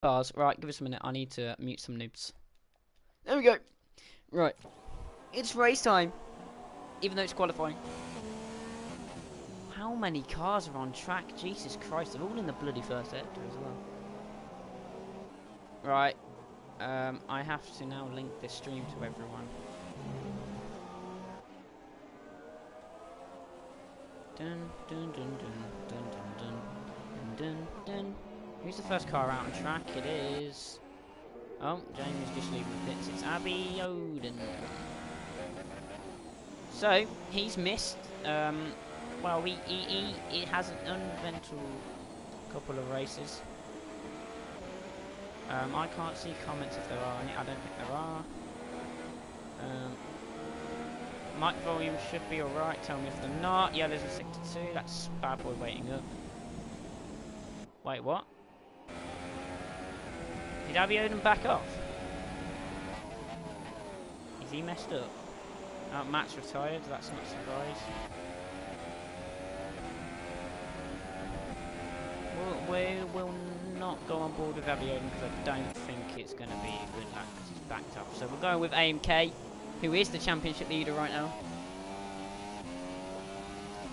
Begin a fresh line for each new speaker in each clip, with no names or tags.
Bars. Right, give us a minute. I need to mute some noobs. There we go. Right. It's race time. Even though it's qualifying. How many cars are on track? Jesus Christ, they're all in the bloody first sector as well. Right. I have to now link this stream to everyone. Dun dun dun dun dun dun dun dun dun. Who's the first car out on track? It is... Oh, Jamie's just leaving the pits. It's Abby Oden. So, he's missed. Well, he has an uneventful couple of races. I can't see comments if there are any. I don't think there are. Mic volume should be alright. Tell me if they're not. Yeah, there's a 62. That's Bad Boy waiting up. Wait, what? Did Abby Oden back off? Is he messed up? Matt's retired. That's not a surprise. We will not go on board with Abby Oden because I don't think it's going to be a good lap because he's backed up. So we're going with AMK, who is the championship leader right now.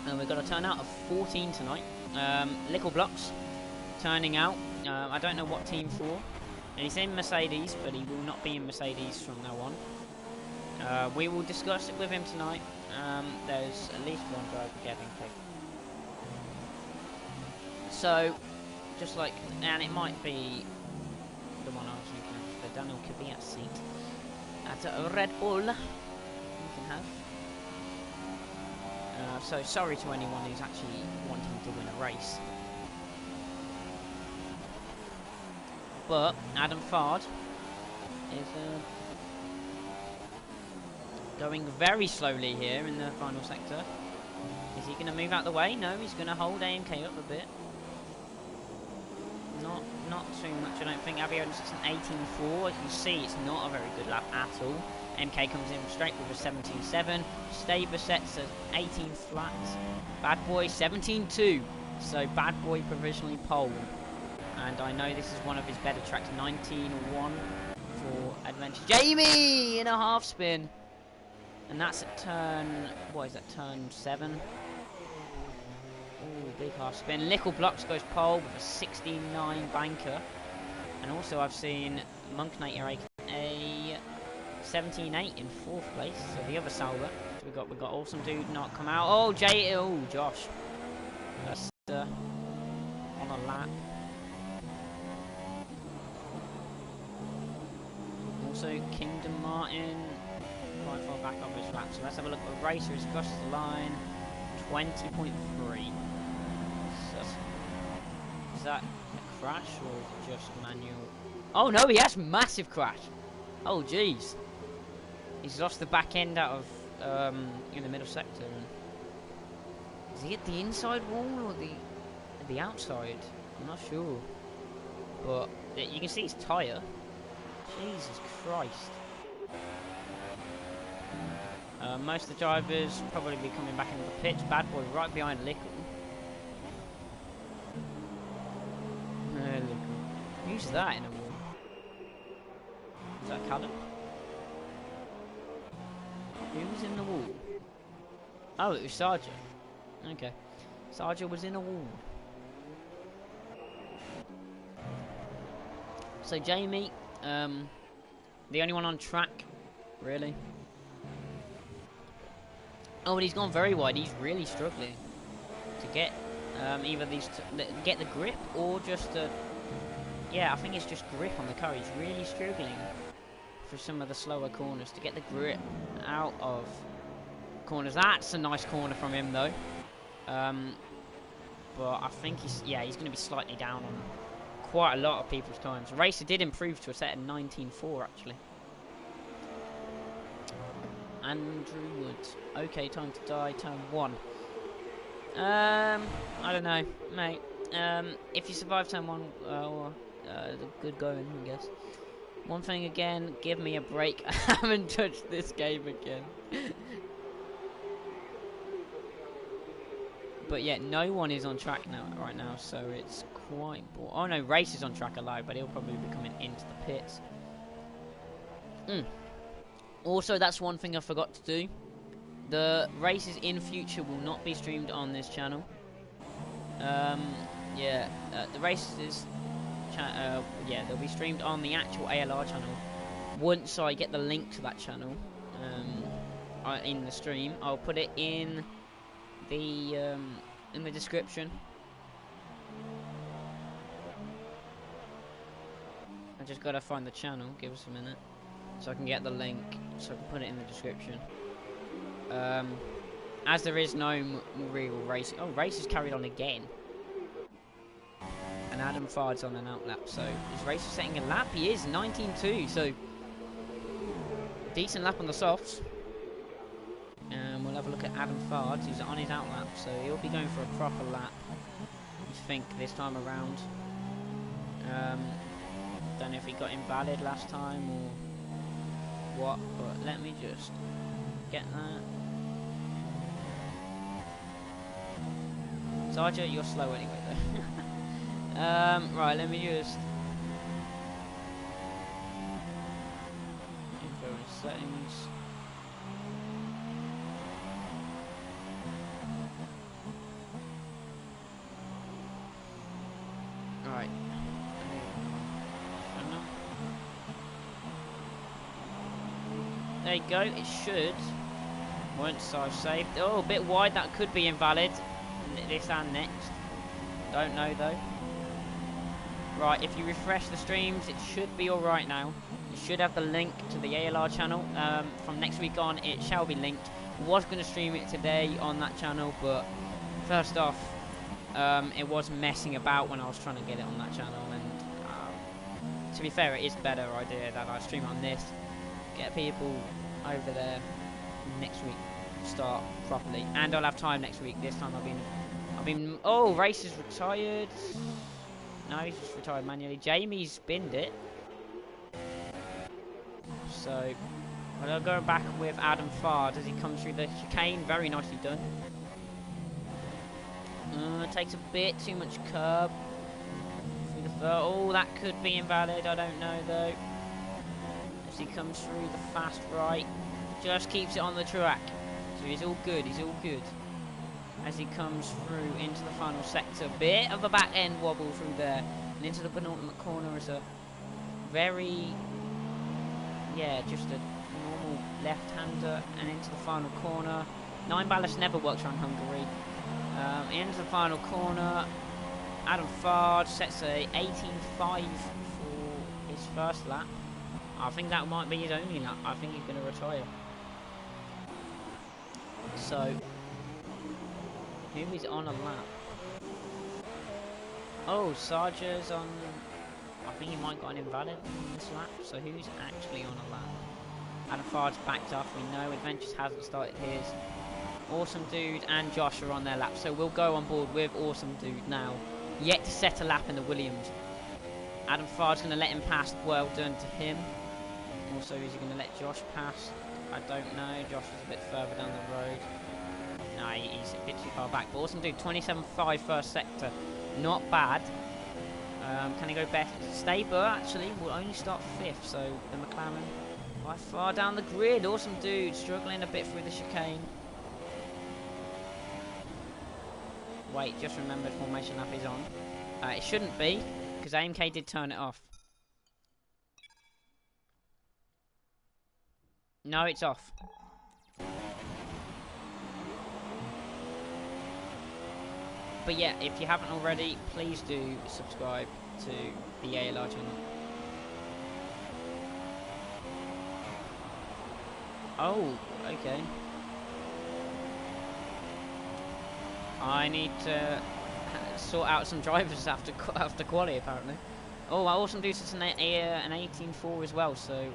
And we've got a turnout of 14 tonight. Little Blocks turning out. I don't know what team for. And he's in Mercedes, but he will not be in Mercedes from now on. We will discuss it with him tonight. There's at least one driver getting picked. So, just like, and it might be the one I was thinking of, the Daniel Kvyat seat at a Red Bull. You can have. So sorry to anyone who's actually wanting to win a race. But Adam Fard is going very slowly here in the final sector. Is he going to move out the way? No, he's going to hold AMK up a bit. Not too much, I don't think. Abby Oden sits an 18.4. As you see, it's not a very good lap at all. MK comes in straight with a 17.7. Staber sets an 18 flat. Bad Boy 17.2. So Bad Boy provisionally pole. And I know this is one of his better tracks. 19.1 for Adventure. Jamie in a half spin. And that's at turn... What is that? Turn 7. Ooh, big half spin. Little Blocks goes pole with a 16.9 banker. And also I've seen Monk 98 a 17.8 in 4th place. So the other Sauber. So we got Awesome Dude not come out. Oh, Josh. That's on a lap. Also Kingdom Martin quite far back off his lap. So let's have a look at the racer. He's crossed the line. 20.3. So, is that a crash or just manual? Oh no, he has massive crash. Oh jeez. He's lost the back end out of in the middle sector. Is he at the inside wall or the outside? I'm not sure. But you can see his tyre. Jesus Christ. Most of the drivers probably be coming back into the pits. Bad Boy right behind Lickle. Who's that in a wall? Is that Callum? Who's in the wall? Oh, it was Sarja. Okay. Sarja was in a wall. So Jamie, the only one on track, really. Oh, but he's gone very wide. He's really struggling to get either get the grip or just yeah, I think it's just grip on the car. He's really struggling for some of the slower corners to get the grip out of corners. That's a nice corner from him though. But I think he's going to be slightly down on quite a lot of people's times. Racer did improve to a set of 19.4 actually. Andrew Woods. Okay, time to die. Turn 1. I don't know, mate. If you survive turn 1, good going, I guess. One thing again, give me a break. I haven't touched this game again. But yeah, no one is on track now, right now, so it's quite bored. Oh no, Race is on track alive, but he'll probably be coming into the pits. Also, that's one thing I forgot to do. The races in future will not be streamed on this channel. The races, they'll be streamed on the actual ALR channel. Once I get the link to that channel, in the stream, I'll put it in the description. I just gotta find the channel. Give us a minute, so I can get the link, so I can put it in the description. As there is no real race. Oh, race is carried on again. And Adam Fard's on an outlap, so is Race setting a lap? He is 19.2, so decent lap on the softs. And we'll have a look at Adam Fard, who's on his outlap, so he'll be going for a proper lap, I think, this time around. Don't know if he got invalid last time or what, but let me just get that. Sergeant, you're slow anyway though. Right, let me just info and settings. Right. There you go, it should. Once I've saved. Oh, a bit wide, that could be invalid. This and next. Don't know though. Right, if you refresh the streams, it should be alright now. You should have the link to the ALR channel. From next week on, it shall be linked. Was going to stream it today on that channel, but first off, it was messing about when I was trying to get it on that channel. And to be fair, it is a better idea that I stream on this. Get people over there next week. Start properly, and I'll have time next week. This time I've been. Oh, Race is retired. No, he's just retired manually. Jamie's binned it. So I'll go back with Adam Fard as he comes through the chicane. Very nicely done. It takes a bit too much curb. Oh, that could be invalid. I don't know though. As he comes through the fast right, just keeps it on the track. So he's all good, he's all good. As he comes through into the final sector, bit of a back end wobble through there, and into the penultimate corner is a very, just a normal left-hander, and into the final corner. 9 ballast never works around Hungary. Into the final corner, Adam Fard sets a 18.5 for his first lap. I think that might be his only lap. I think he's going to retire. So, who is on a lap? Oh, Sarja's on. I think he might got an invalid on this lap. So who's actually on a lap? Adam Fard's backed off. We know Adventures hasn't started his. Awesome Dude and Josh are on their lap. So we'll go on board with Awesome Dude now. Yet to set a lap in the Williams. Adam Fard's going to let him pass. Well done to him. Also, is he going to let Josh pass? I don't know. Josh is a bit further down the road. No, he's a bit too far back. But Awesome Dude, 27.5 first sector. Not bad. Can he go better? Staber, actually, will only start 5th. So, the McLaren by far down the grid. Awesome Dude, struggling a bit through the chicane. Wait, just remembered formation lap is on. It shouldn't be, because AMK did turn it off. No, it's off. But yeah, if you haven't already, please do subscribe to the ALR channel. Oh, okay. I need to sort out some drivers after quali, apparently. Oh, I also do an 18.4 as well, so...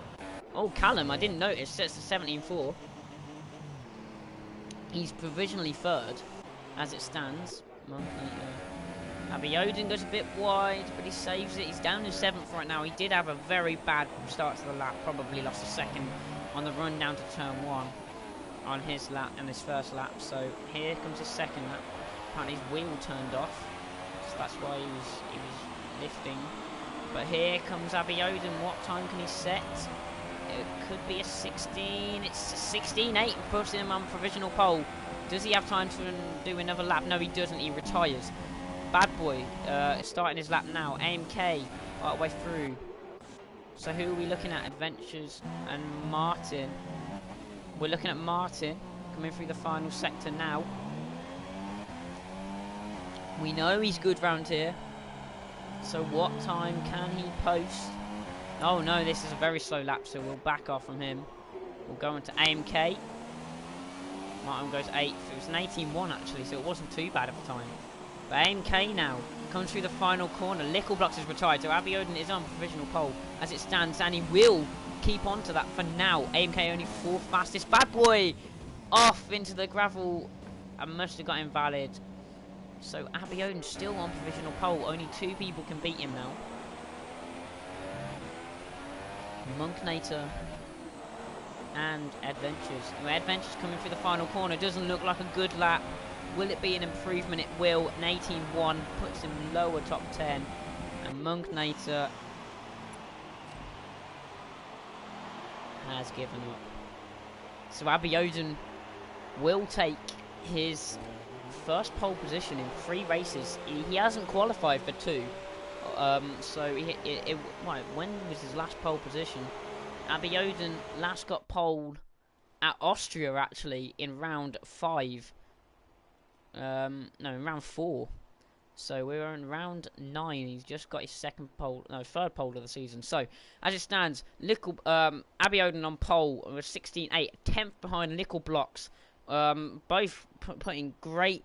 Oh, Callum, I didn't notice, sets to 17.4. He's provisionally 3rd, as it stands. Abby Odin goes a bit wide, but he saves it. He's down in 7th right now. He did have a very bad start to the lap, probably lost a second on the run down to turn 1 on his lap and his first lap. So here comes his second lap. Apparently his wheel turned off. So That's why he was lifting. But here comes Abiodun. What time can he set? It could be a 16. It's a 16.8, pushing him on provisional pole. Does he have time to do another lap? No, he doesn't. He retires. Bad Boy starting his lap now. AMK right way through. So who are we looking at? Adventures and Martin. We're looking at Martin coming through the final sector now. We know he's good round here. So what time can he post? Oh no, this is a very slow lap, so we'll back off from him. We'll go into AMK. Martin goes 8th. It was an 18.1 actually, so it wasn't too bad at the time. But AMK now comes through the final corner. Lickle Blocks is retired, so Abiodun is on provisional pole as it stands, and he will keep on to that for now. AMK only 4th fastest. Bad Boy off into the gravel and must have got invalid. So Abiodun still on provisional pole. Only 2 people can beat him now. Monknator and Adventures. Adventures coming through the final corner. Doesn't look like a good lap. Will it be an improvement? It will. An 18.1 puts him lower top 10. And Monknator has given up. So Abiodun will take his first pole position in 3 races. He hasn't qualified for 2. So when was his last pole position? Abiodun last got pole at Austria actually in round 5. No, in round 4. So we're in round 9. He's just got his third pole of the season. So as it stands, Abiodun on pole with 16.8, 10th behind Lickle Blocks. Both putting great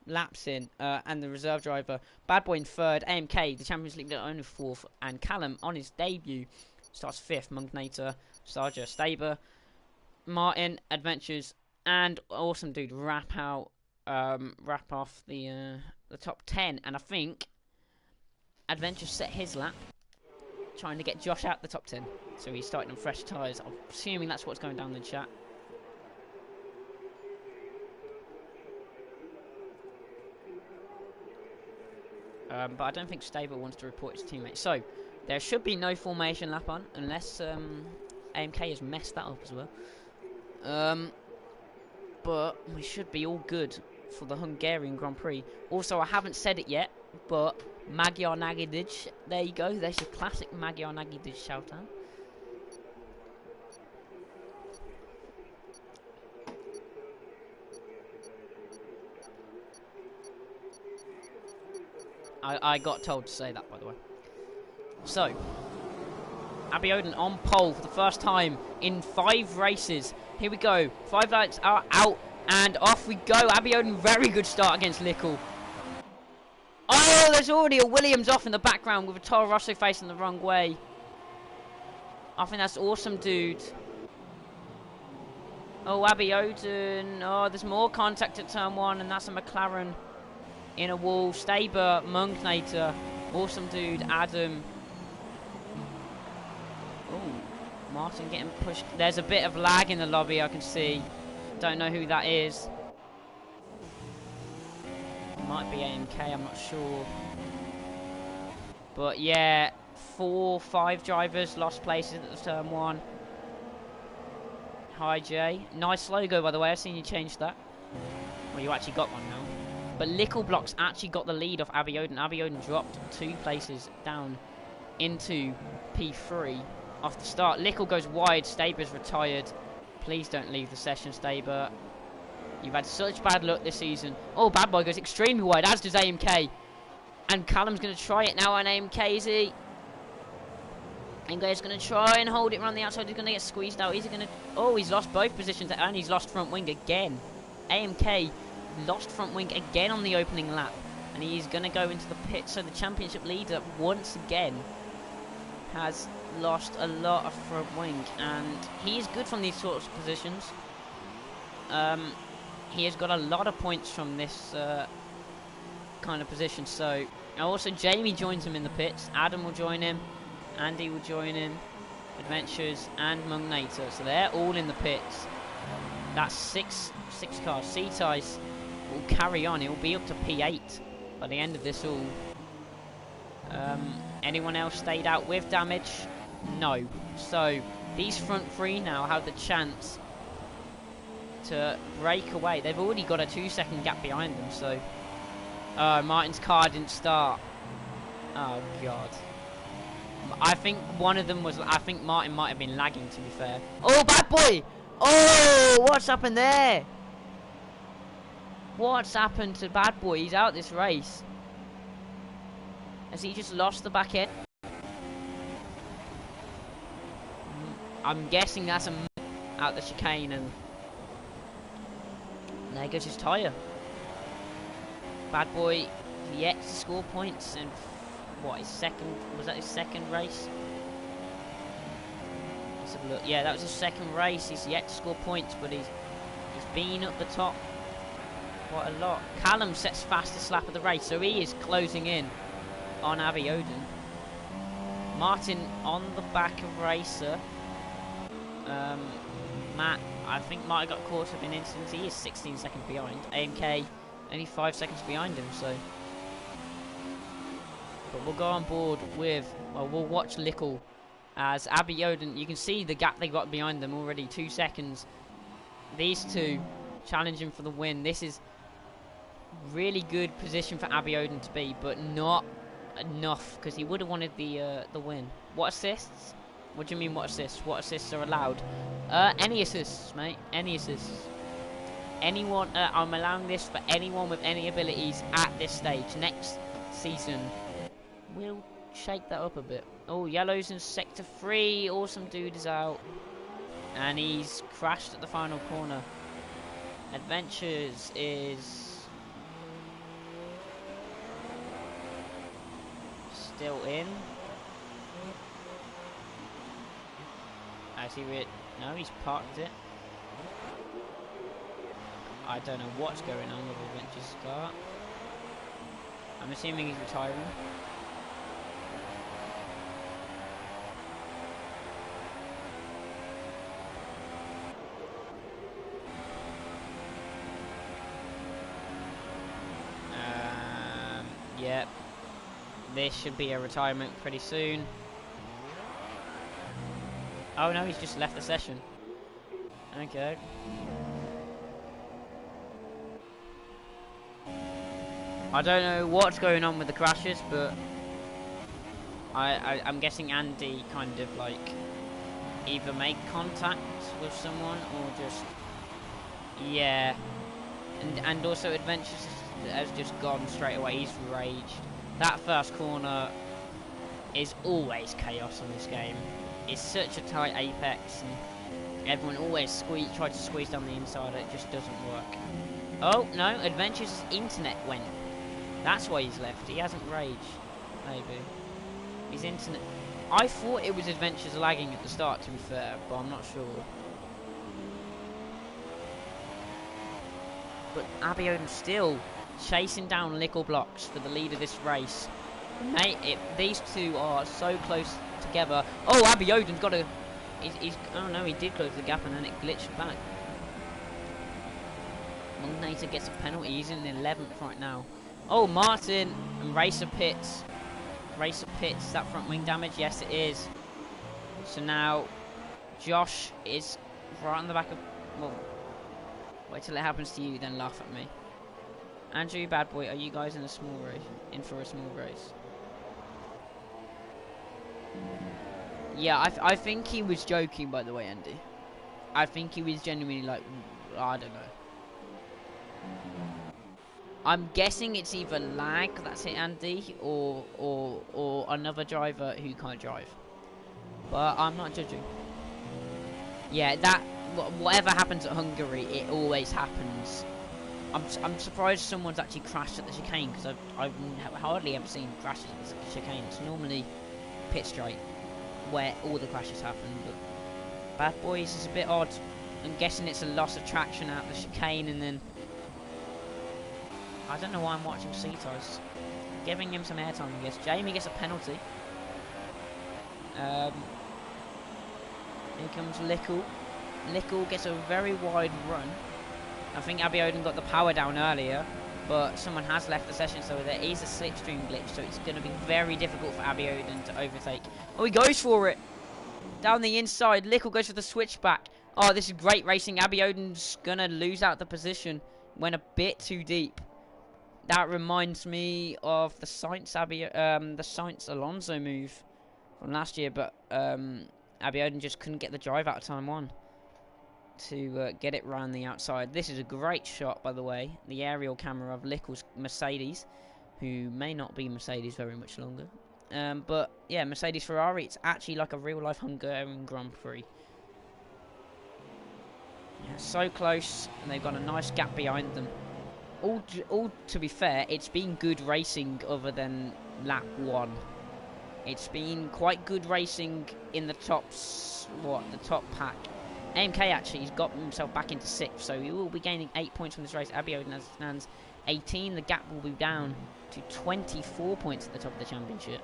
laps in, and the reserve driver Bad Boy in 3rd, AMK the Champions League only 4th, and Callum on his debut starts 5th. Monknator, Sarja, Staber, Martin, Adventures, and Awesome Dude wrap off the top 10. And I think Adventures set his lap trying to get Josh out the top 10, so he's starting on fresh tyres. I'm assuming that's what's going down in the chat. But I don't think Staber wants to report his teammates. So, there should be no formation lap on, unless AMK has messed that up as well. But we should be all good for the Hungarian Grand Prix. Also, I haven't said it yet, but Magyar Nagidic, there you go. There's your classic Magyar Nagidic shout out. I got told to say that, by the way. So, Abiodun on pole for the first time in 5 races. Here we go. 5 lights are out, and off we go. Abiodun, very good start against Lickle. Oh, there's already a Williams off in the background with a Toro Rosso facing the wrong way. I think that's Awesome Dude. Oh, Abiodun. Oh, there's more contact at turn 1, and that's a McLaren in a wall. Staber, Monknator, Awesome Dude, Adam. Oh, Martin getting pushed. There's a bit of lag in the lobby, I can see. Don't know who that is. Might be AMK, I'm not sure. But yeah, 4, 5 drivers lost places at the turn 1. Hi Jay. Nice logo, by the way. I've seen you change that. Well, you actually got one now. But Lickle Blocks actually got the lead off Abiodun. Abiodun dropped 2 places down into P3 off the start. Lickle goes wide. Staber's retired. Please don't leave the session, Staber. You've had such bad luck this season. Oh, Bad Boy goes extremely wide, as does AMK. And Callum's going to try it now on AMK, is he? AMK's going to try and hold it around the outside. He's going to get squeezed out. Is he going to... Oh, he's lost both positions, and he's lost front wing again. AMK lost front wing again on the opening lap, and he's going to go into the pit. So the championship leader once again has lost a lot of front wing, and he is good from these sorts of positions. He has got a lot of points from this kind of position. So also Jamie joins him in the pits. Adam will join him, Andy will join him, Adventures and Monknator. So they're all in the pits. That's six cars. C-Tice will carry on. It will be up to P8 by the end of this all. Anyone else stayed out with damage? No. So these front three now have the chance to break away. They've already got a 2-second gap behind them, so Martin's car didn't start. Oh god. I think one of them was, I think Martin might have been lagging, to be fair. Oh, bad boy! Oh, what's happened there? What's happened to bad boy? He's out this race. Has he just lost the back end? I'm guessing that's a out the chicane, and there goes his tyre. Bad boy yet to score points, and what, his second, was that his second race? Let's have a look. Yeah, that was his second race. He's yet to score points, but he's been up the top quite a lot. Callum sets fastest lap of the race, so he is closing in on Abby Oden. Martin on the back of Racer. Matt, I think might have got caught up in incidents. He is 16 seconds behind. AMK only 5 seconds behind him, so. But we'll go on board with, well, we'll watch Lickle as Abby Oden. You can see the gap they got behind them already, 2 seconds. These two challenging for the win. This is really good position for Abby Oden to be, but not enough, because he would have wanted the win. What assists? What do you mean what assists? What assists are allowed? Any assists, mate. Any assists. Anyone, I'm allowing this for anyone with any abilities at this stage. Next season, we'll shake that up a bit. Oh, Yellow's in sector 3. Awesome dude is out. And he's crashed at the final corner. Adventures is still in. I see it. No, he's parked it. I don't know what's going on with Adventure's car. I'm assuming he's retiring. Yep. This should be a retirement pretty soon. Oh no, he's just left the session. Okay. I don't know what's going on with the crashes, but I'm guessing Andy kind of like either make contact with someone or just, yeah. And also Adventures has just gone straight away. He's raged. That first corner is always chaos on this game. It's such a tight apex, and everyone always tries to squeeze down the inside. It just doesn't work. Oh no, Adventures' internet went. That's why he's left. He hasn't raged. Maybe his internet. I thought it was Adventures lagging at the start, to be fair, but I'm not sure. But Abby Oden still chasing down Lickle blocks for the lead of this race. Mate, these two are so close together. Oh, Abby Oden's got a. Oh no, he did close the gap and then it glitched back. Mugnator gets a penalty. He's in the 11th right now. Oh, Martin and Racer pits. Racer pits. That front wing damage? Yes, it is. So now Josh is right on the back of. Well, wait till it happens to you, then laugh at me. Andrew, bad boy, are you guys in a small race? In for a small race? Yeah, I think he was joking, by the way, Andy. I think he was genuinely like, I don't know. I'm guessing it's either lag, that's it, Andy, or another driver who can't drive. But I'm not judging. Yeah, that whatever happens at Hungary, it always happens. I'm surprised someone's actually crashed at the chicane, because I've hardly ever seen crashes at the chicane. It's normally pit straight where all the crashes happen. But Bad Boys is a bit odd. I'm guessing it's a loss of traction out the chicane, and then I don't know why I'm watching Cetos. Giving him some airtime, I guess. Jamie gets a penalty. Here comes Lickle. Lickle gets a very wide run. I think Abby Oden got the power down earlier. but someone has left the session, so there is a slipstream glitch, so it's going to be very difficult for Abiodun to overtake. Oh, he goes for it! Down the inside, Lickle goes for the switchback. Oh, this is great racing. Abiodun's going to lose out the position. Went a bit too deep. That reminds me of the Sainz Alonso move from last year, but Abiodun just couldn't get the drive out of time 1 to get it round the outside. This is a great shot, by the way. The aerial camera of Lickle's Mercedes, who may not be Mercedes very much longer. But yeah, Mercedes Ferrari, it's actually like a real life Hungarian Grand Prix. Yeah, so close, and they've got a nice gap behind them. All to be fair, it's been good racing other than lap 1. It's been quite good racing in the top pack. AMK actually has got himself back into 6th, so he will be gaining 8 points from this race. Abiodun as it stands 18. The gap will be down to 24 points at the top of the championship.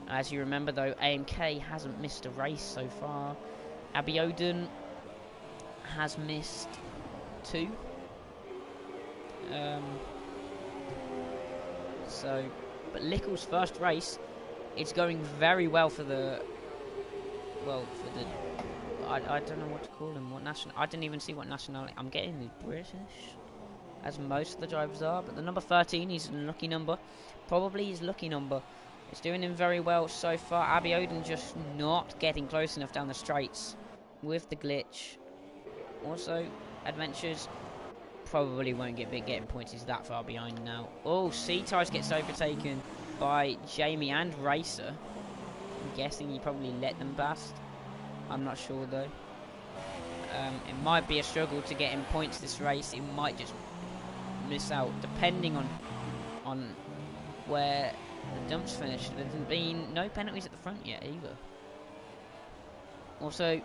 As you remember though, AMK hasn't missed a race so far. Abiodun has missed 2. But Lickle's first race, it's going very well for the. I don't know what to call him. What national? I didn't even see what nationality. I'm getting the British, as most of the drivers are. But the number 13, he's a lucky number. Probably his lucky number. It's doing him very well so far. Abiodun just not getting close enough down the straights with the glitch. Also, Adventures probably won't get getting points. He's that far behind now. Oh, C-Ties gets overtaken by Jamie and Racer. I'm guessing he probably let them past. I'm not sure though. It might be a struggle to get him points this race. It might just miss out depending on where the dumps finished. There's been no penalties at the front yet either. Also,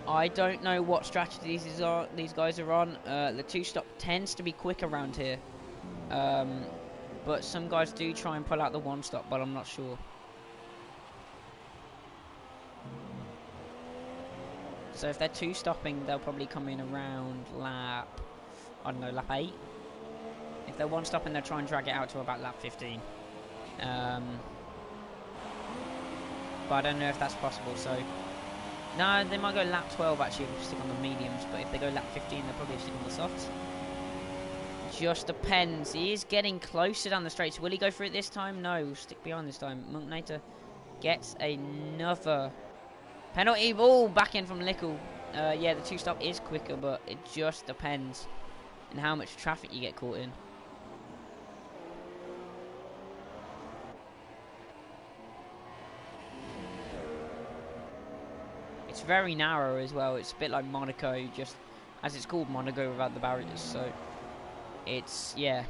I don't know what strategies these guys are on. The 2-stop tends to be quick around here, but some guys do try and pull out the 1-stop, but I'm not sure. So if they're 2-stopping, they'll probably come in around lap, I don't know, lap 8. If they're 1-stopping, they'll try and drag it out to about lap 15. But I don't know if that's possible, so. No, they might go lap 12 actually, and stick on the mediums, but if they go lap 15, they'll probably stick on the softs. Just depends. He is getting closer down the straights. Will he go for it this time? No, he'll stick behind this time. Monknator gets another penalty. Ball back in from Lickle. Yeah, the 2-stop is quicker, but it just depends on how much traffic you get caught in. It's very narrow as well. It's a bit like Monaco, just as it's called Monaco without the barriers. So it's, yeah,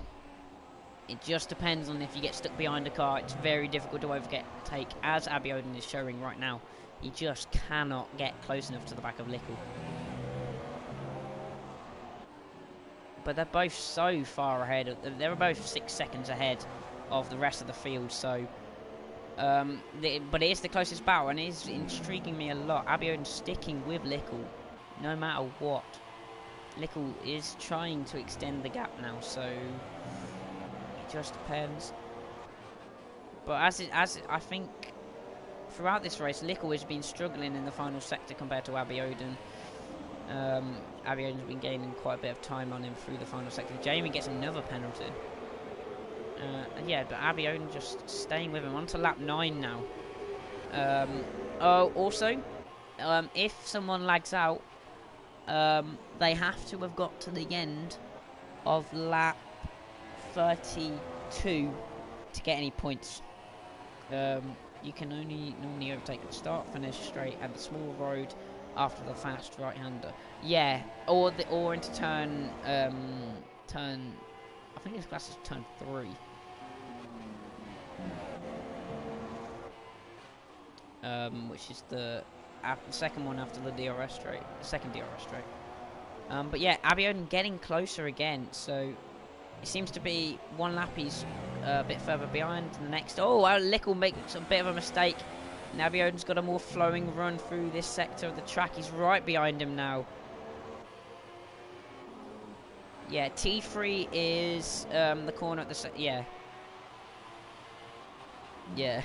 it just depends on if you get stuck behind a car. It's very difficult to overtake, as Abiodun is showing right now. He just cannot get close enough to the back of Lickle. But they're both so far ahead. They're both 6 seconds ahead of the rest of the field. So, but it is the closest battle, and it is intriguing me a lot. Abiodun sticking with Lickle, no matter what. Lickle is trying to extend the gap now, so it just depends. But as I think throughout this race, Lickle has been struggling in the final sector compared to Abiodun. Abiodun's been gaining quite a bit of time on him through the final sector. Jamie gets another penalty. Yeah, but Abiodun just staying with him on to lap 9 now. Oh, also, if someone lags out, they have to have got to the end of lap 32 to get any points. You can only normally overtake the start, finish straight at the small road after the fast right-hander. Yeah, or into turn. I think this class is turn 3. Which is the second one after the DRS straight, the second DRS straight. But yeah, Abiodun getting closer again, so it seems to be one lap he's a bit further behind. The next, Lickle makes a bit of a mistake. And Abiodun's got a more flowing run through this sector of the track. He's right behind him now. Yeah, T3 is the corner at the... Yeah. Yeah.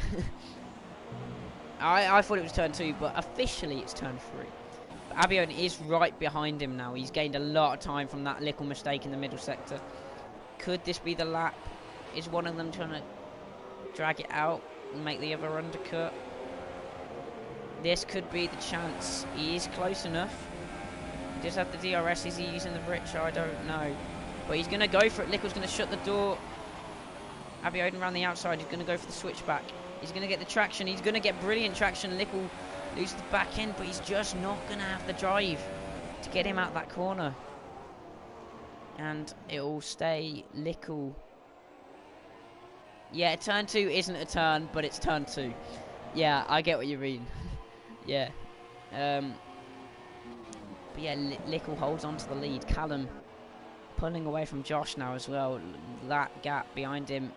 I thought it was turn 2, but officially it's turn 3. But Abiodun is right behind him now. He's gained a lot of time from that little mistake in the middle sector. Could this be the lap? Is one of them trying to drag it out and make the other undercut? This could be the chance. He is close enough. He does have the DRS. Is he using the Richer? I don't know. But he's going to go for it. Lickle's going to shut the door. Abiodun around the outside. He's going to go for the switchback. He's going to get the traction. He's going to get brilliant traction. Lickle loses the back end, but he's just not going to have the drive to get him out that corner. And it'll stay Lickle. Yeah, turn 2 isn't a turn, but it's turn 2. Yeah, I get what you mean. Yeah. But yeah, Lickle holds on to the lead. Callum pulling away from Josh now as well. That gap behind him.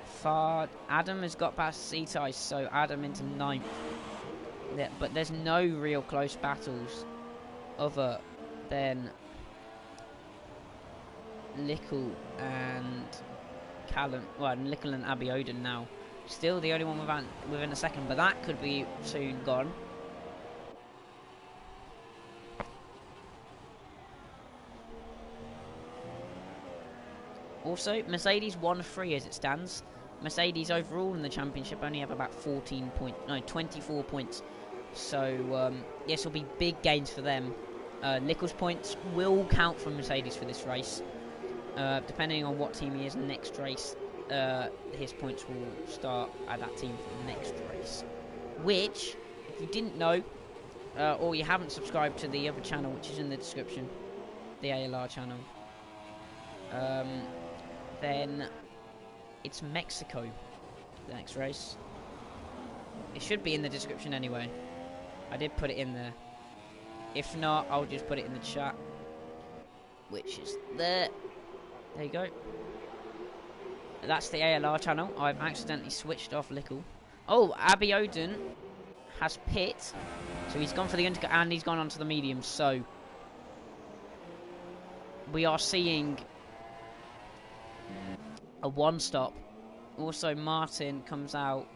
Far Adam has got past C-Ties, so Adam into 9th. Yeah, but there's no real close battles other than Lickle and Callum. Well, Lickle and Abiodun now. Still the only one within a second, but that could be soon gone. Also, Mercedes 1-3 as it stands. Mercedes overall in the championship only have about 24 points. So this will be big gains for them. Lickle's points will count for Mercedes for this race. Depending on what team he is in the next race, his points will start at that team for the next race. Which, if you didn't know, or you haven't subscribed to the other channel, which is in the description, the ALR channel, then it's Mexico, the next race. It should be in the description anyway. I did put it in there. If not, I'll just put it in the chat, which is there. There you go. That's the ALR channel. I've accidentally switched off Lickle. Oh, Abiodun has pit, so he's gone for the undercut and he's gone onto the mediums. So we are seeing a one-stop. Also, Martin comes out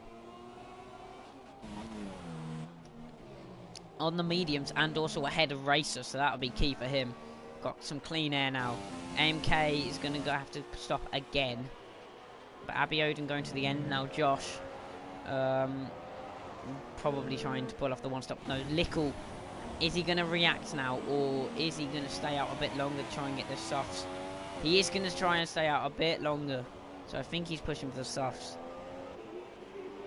on the mediums and also ahead of Racer, so that'll be key for him. Got some clean air now. AMK is going to have to stop again. But Abiodun going to the end now. Josh probably trying to pull off the one-stop. No, Lickle. Is he going to react now, or is he going to stay out a bit longer to try and get the softs? He is going to try and stay out a bit longer. So I think he's pushing for the softs.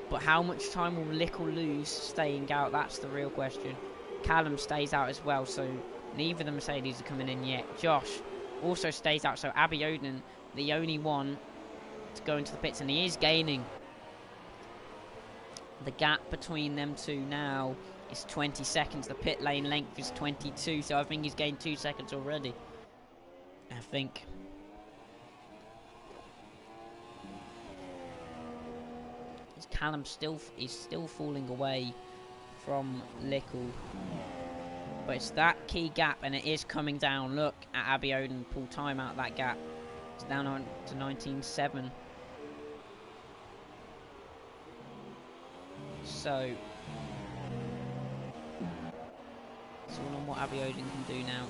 But how much time will Lickle lose staying out? That's the real question. Callum stays out as well, so neither of the Mercedes are coming in yet. Josh also stays out, so Abiodun, the only one to go into the pits, and he is gaining. The gap between them two now is 20 seconds. The pit lane length is 22, so I think he's gained 2 seconds already. I think. Callum is still falling away from Lickle, but it's that key gap, and it is coming down. Look at Abiodun pull time out that gap. It's down on to 19.7. So it's all on what Abiodun can do now.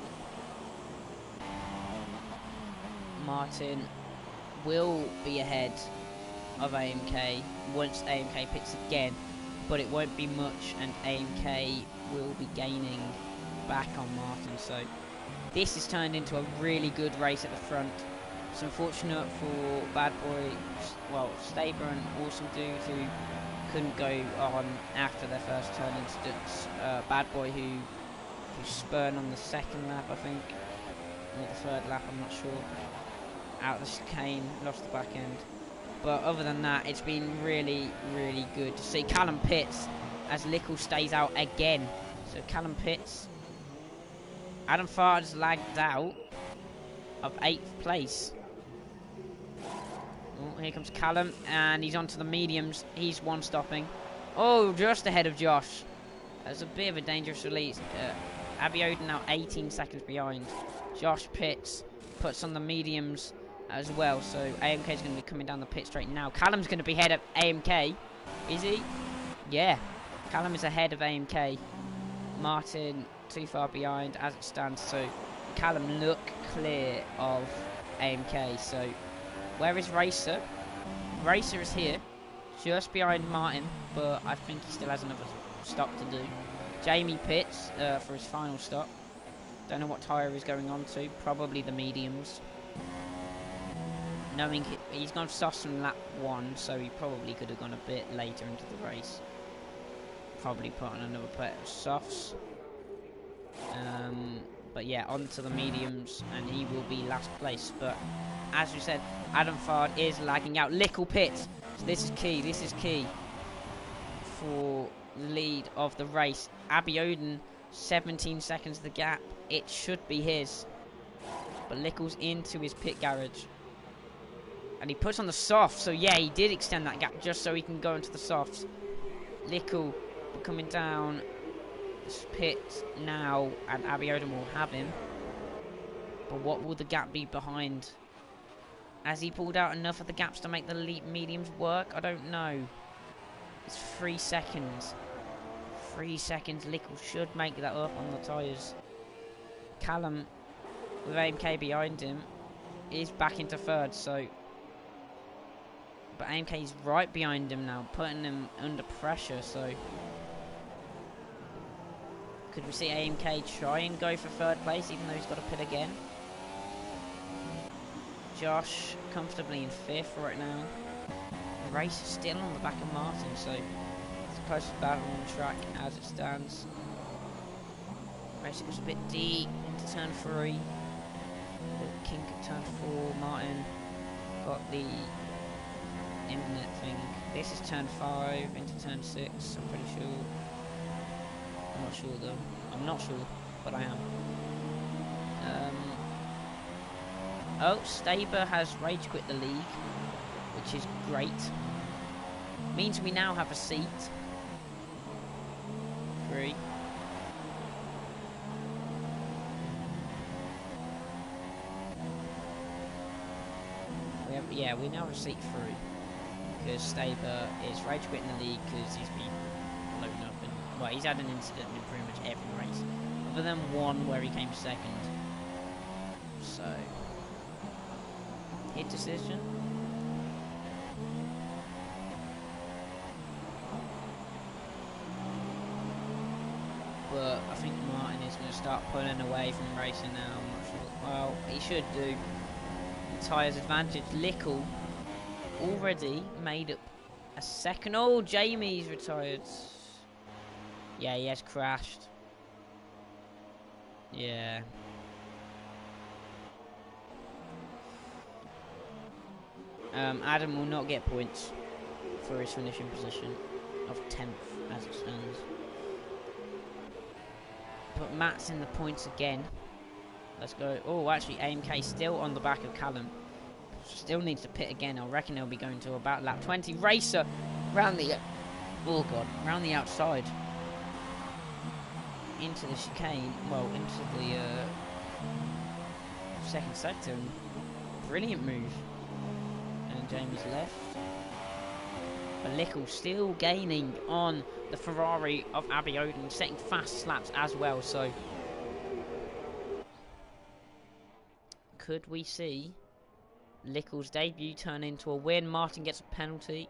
Martin will be ahead of AMK once AMK pits again, but it won't be much, and AMK will be gaining back on Martin. So this has turned into a really good race at the front. It's unfortunate for Bad Boy, well, Staber and Awesome Dude, who couldn't go on after their first turn instance. Bad Boy who spun on the second lap, I think, or the third lap, I'm not sure, out of the chicane, lost the back end. But other than that, it's been really, really good to see. Callum pits as Lickle stays out again. So Callum pits. Adam Fard's lagged out of 8th place. Oh, here comes Callum, and he's onto the mediums. He's one-stopping. Oh, just ahead of Josh. That's a bit of a dangerous release. Abiodun now 18 seconds behind. Josh pits, puts on the mediums as well. So AMK is going to be coming down the pit straight now. Callum's going to be ahead of AMK. Is he? Yeah. Callum is ahead of AMK. Martin too far behind as it stands. So Callum look clear of AMK. So where is Racer? Racer is here, just behind Martin, but I think he still has another stop to do. Jamie pits for his final stop. Don't know what tyre he's going on to. Probably the mediums. Knowing he's gone softs from lap 1, so he probably could have gone a bit later into the race. Probably put on another pair of softs. But yeah, onto the mediums, and he will be last place. But as we said, Adam Fard is lagging out. Lickle pits. So this is key. This is key for the lead of the race. Abiodun, 17 seconds the gap. It should be his. But Lickle's into his pit garage. And he puts on the softs. So yeah, he did extend that gap just so he can go into the softs. Lickle coming down this pit now, and Abiodun will have him. But what will the gap be behind? Has he pulled out enough of the gaps to make the mediums work? I don't know. It's 3 seconds. 3 seconds. Lickle should make that up on the tyres. Callum, with AMK behind him, is back into third, so... But AMK is right behind him now, putting him under pressure, so... Could we see AMK try and go for third place, even though he's got to pit again? Josh comfortably in 5th right now. The race is still on the back of Martin, so it's the closest battle on the track as it stands. Race goes a bit deep into turn 3. King at turn 4. Martin got the infinite thing. This is turn 5 into turn 6. I'm pretty sure. I'm not sure though. I'm not sure, but I am. Oh, Staber has rage quit the league, which is great. Means we now have a seat. 3. We now have a seat 3. Because Staber is rage quitting the league because he's been blown up. And, well, he's had an incident in pretty much every race. Other than one where he came 2nd. So... hit decision. But I think Martin is going to start pulling away from racing now. I'm not sure. Well, he should do. The tyres advantage. Lickle already made up a second. Oh, Jamie's retired. Yeah, he has crashed. Yeah. Adam will not get points for his finishing position of 10th as it stands. But Matt's in the points again. Let's go. Oh, actually, AMK still on the back of Callum. Still needs to pit again. I reckon he'll be going to about lap 20. Racer round the... oh, God. Round the outside. Into the chicane. Well, into the second sector. Brilliant move. And Jamie's left. But Lickle still gaining on the Ferrari of Abiodun, setting fast laps as well, so could we see Lickle's debut turn into a win? Martin gets a penalty.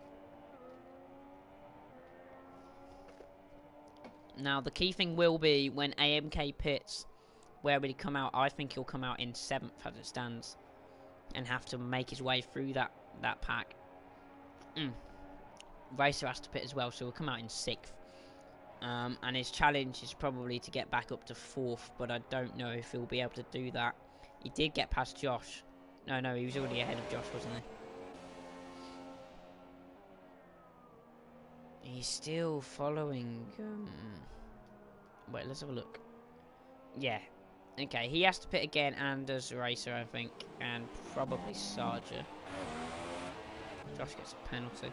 Now the key thing will be when AMK pits, where will he come out? I think he'll come out in 7th as it stands and have to make his way through that pack. Racer has to pit as well, so he'll come out in 6th. And his challenge is probably to get back up to 4th, but I don't know if he'll be able to do that. He did get past Josh. No, he was already ahead of Josh, wasn't he? He's still following... wait, let's have a look. Yeah. Okay, he has to pit again, and does Racer, I think. And probably Sarger. Josh gets a penalty.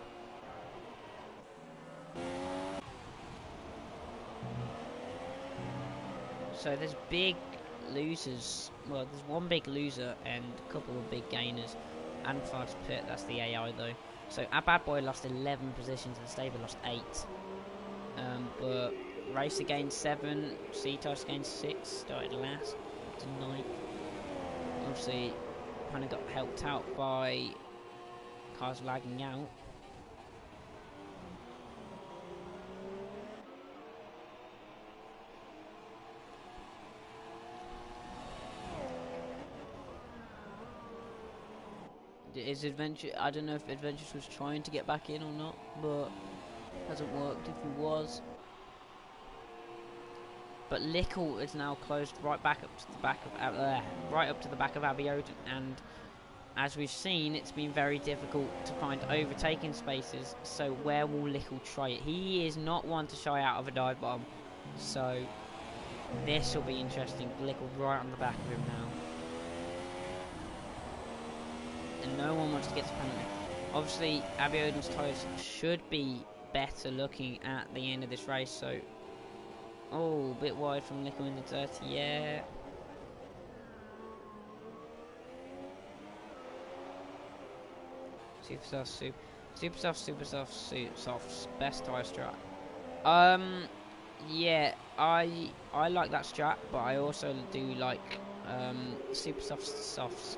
So there's big losers. Well, there's one big loser and a couple of big gainers. And Fud's Pit, that's the AI though. So our bad boy lost 11 positions and Stable lost 8. But Racer gained 7, C-Toss gained 6, started last to 9th. Obviously, kind of got helped out by cars lagging out. Is Adventure? I don't know if Adventures was trying to get back in or not, but hasn't worked if he was. But Lickle is now closed right back up to the back of right up to the back of Abiodun, and as we've seen, it's been very difficult to find overtaking spaces. So where will Lickle try it? He is not one to shy out of a dive bomb, so this will be interesting. Lickle right on the back of him now. And no one wants to get to penalty. Obviously, Abiodun's tyres should be better looking at the end of this race, so... Oh, a bit wide from Lickle in the dirty, yeah. Super soft, best tyre strat. Yeah, I like that strat, but I also do like super softs.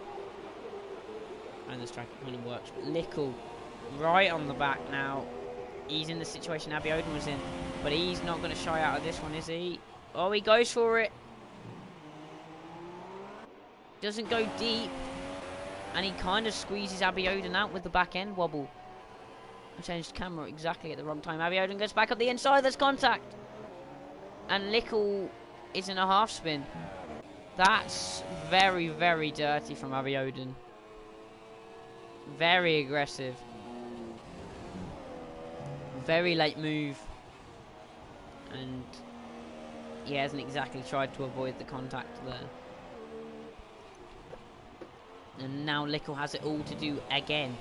And this track kind of works. But Lickle right on the back now. He's in the situation Abiodun was in, but he's not going to shy out of this one, is he? Oh, he goes for it. Doesn't go deep, and he kind of squeezes Abiodun out with the back end wobble. I changed camera exactly at the wrong time. Abiodun goes back up the inside. There's contact, and Lickle is in a half spin. That's very, very dirty from Abiodun. Very aggressive. Very late move. And he hasn't exactly tried to avoid the contact there. And now Lickle has it all to do again.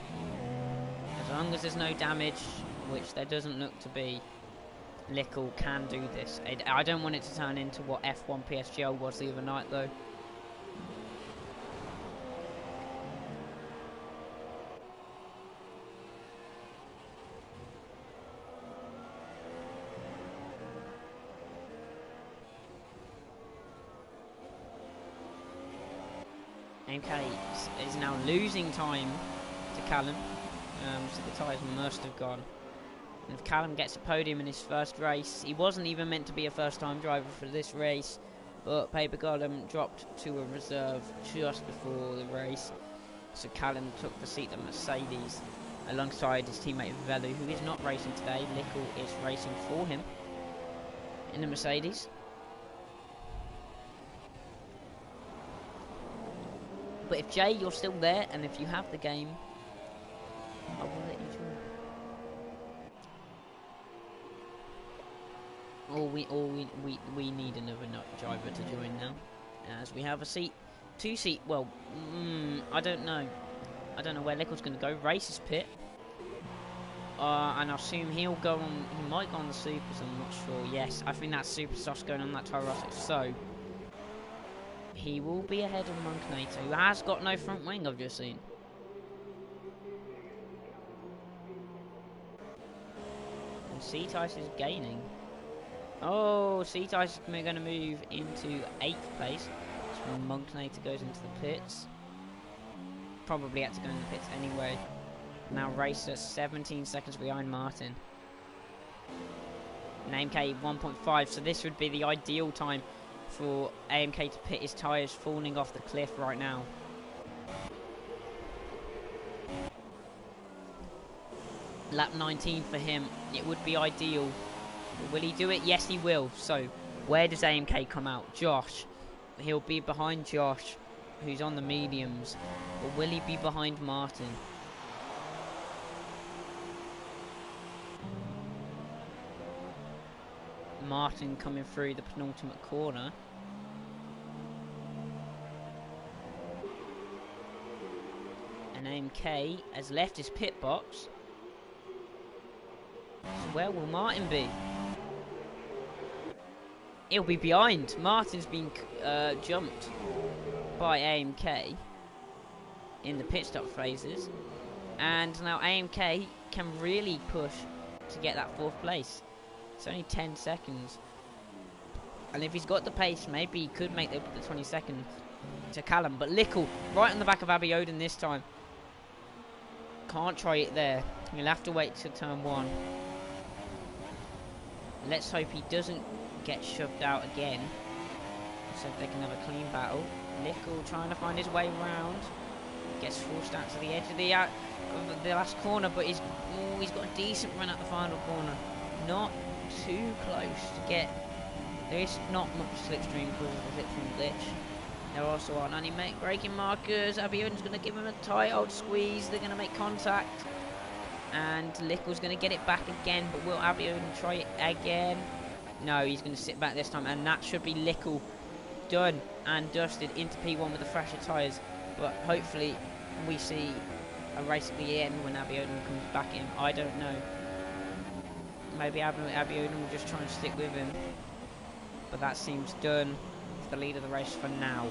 As long as there's no damage, which there doesn't look to be, Lickle can do this. I don't want it to turn into what F1 PSGL was the other night though. AMK is now losing time to Callum, so the tyres must have gone. And if Callum gets a podium in his first race, he wasn't even meant to be a first-time driver for this race, but Paper Golem dropped to a reserve just before the race, so Callum took the seat at Mercedes alongside his teammate Velu, who is not racing today. Lickle is racing for him in the Mercedes. But if Jay, you're still there, and if you have the game, I will let you join. We need another driver to join now, as we have a two-seat. Well, I don't know where Lickle's going to go. Races pit, and I assume he'll go on. He might go on the supers. I'm not sure. Yes, I think that super soft's going on that Tyrotic. So. He will be ahead of Monknator, who has got no front wing, I've just seen. And C-Tice is gaining. Oh, C-Tice is going to move into 8th place. So when Monknator goes into the pits. Probably had to go in the pits anyway. Now Racer 17 seconds behind Martin. And AMK 1.5, so this would be the ideal time for AMK to pit his tyres falling off the cliff right now. Lap 19 for him, it would be ideal. Will he do it? Yes, he will. So, where does AMK come out? Josh. He'll be behind Josh, who's on the mediums. But will he be behind Martin? Martin coming through the penultimate corner. And AMK has left his pit box. So where will Martin be? he'll be behind. Martin's been jumped by AMK in the pit stop phases, and now AMK can really push to get that 4th place. It's only 10 seconds, and if he's got the pace, maybe he could make the 22nd to Callum. But Lickle right on the back of Abiodun this time. Can't try it there. He'll have to wait till turn 1. Let's hope he doesn't get shoved out again, so they can have a clean battle. Lickle trying to find his way round. Gets forced out to the edge of the last corner, but he's got a decent run at the final corner. Not too close to get. There is not much slipstream because of the slipstream glitch. There also aren't any braking markers. Abiodun's going to give him a tight old squeeze. They're going to make contact. And Lickle's going to get it back again, but will Abiodun try it again? No, he's going to sit back this time, and that should be Lickle done and dusted into P1 with the fresher tyres. But hopefully we see a race at the end when Abiodun comes back in. I don't know. Maybe Abiodun will just try and stick with him. But that seems done. The lead of the race for now.